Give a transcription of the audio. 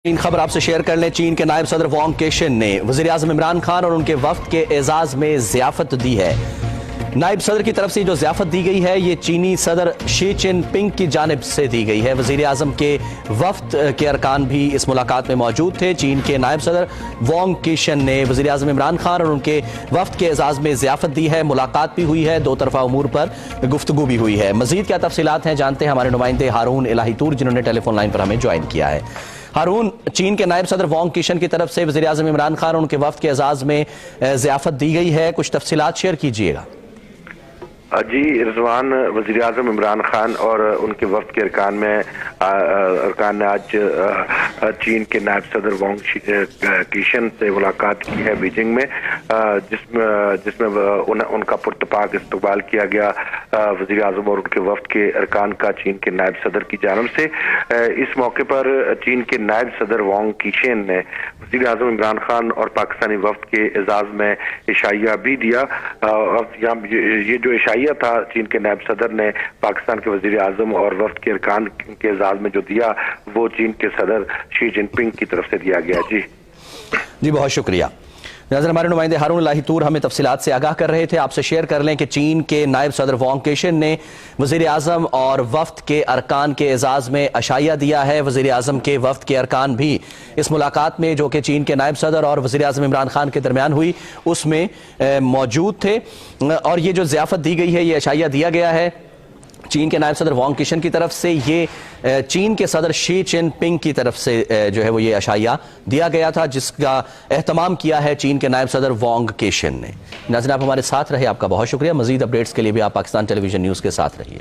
इन खबर आपसे शेयर कर लें। चीन के नायब सदर वांग केशन ने वज़ीर-ए-आज़म इमरान खान और उनके वफ्द के एजाज में ज़ियाफत दी है। नायब सदर की तरफ से जो ज़ियाफत दी गई है ये चीनी सदर शी चिनपिंग की जानिब से दी गई है। वज़ीर-ए-आज़म के वफ्द के अरकान भी इस मुलाकात में मौजूद थे। चीन के नायब सदर वांग केशन ने वज़ीर-ए-आज़म इमरान खान और उनके वफ्द के एजाज में ज़ियाफत दी है। मुलाकात भी हुई है, दो तरफा उमूर पर गुफ्तगू भी हुई है। मज़ीद क्या तफसीलात हैं जानते हैं हमारे नुमाइंदे हारून इलाहीतूर, जिन्होंने टेलीफोन लाइन पर हमें ज्वाइन किया है। हारून, चीन के नायब सदर वांग केशन की तरफ से वज़ीर-ए-आज़म इमरान खान और उनके वफ्द के एजाज में ज़ियाफत दी गई है, कुछ तफसीलात शेयर कीजिएगा। जी रिजवान, वज़ीर-ए-आज़म इमरान खान और उनके वफ्द के अरकान ने आज चीन के नायब सदर वांग केशन से मुलाकात की है बीजिंग में, जिसमें उनका पुरतपाक इस्तकबाल किया गया वज़ीर-ए-आज़म और उनके वफ्द के अरकान का चीन के नायब सदर की जानिब से। इस मौके पर चीन के नायब सदर वांग केशन ने वज़ीर-ए-आज़म इमरान खान और पाकिस्तानी वफ्द के एजाज में इशाइया भी दिया। ये जो इशाइया था चीन के नायब सदर ने पाकिस्तान के वज़ीर-ए-आज़म और वफ्द के अरकान के एजाज में जो दिया वो चीन के सदर शी जिनपिंग की तरफ से दिया गया। जी बहुत शुक्रिया। नाज़रीन, हमारे नुमाइंदे हारून इलाहीतूर हमें तफसीलात से आगाह कर रहे थे। आपसे शेयर कर लें कि चीन के नायब सदर वांग केशन ने वज़ीर-ए-आज़म और वफ्द के अरकान के एजाज में अशाइया दिया है। वज़ीर-ए-आज़म के वफ्द के अरकान भी इस मुलाकात में, जो कि चीन के नायब सदर और वज़ीर-ए-आज़म इमरान खान के दरमियान हुई, उसमें मौजूद थे। और ये जो ज़ियाफत दी गई है, ये अशाइया दिया गया है चीन के नायब सदर वांग केशन की तरफ से। ये चीन के सदर शी चिनपिंग की तरफ से जो है वो ये अशाइया दिया गया था, जिसका एहतमाम किया है चीन के नायब सदर वांग केशन ने। नाज़रीन, आप हमारे साथ रहे, आपका बहुत शुक्रिया। मज़ीद अपडेट्स के लिए भी आप पाकिस्तान टेलीविजन न्यूज़ के साथ रहिए।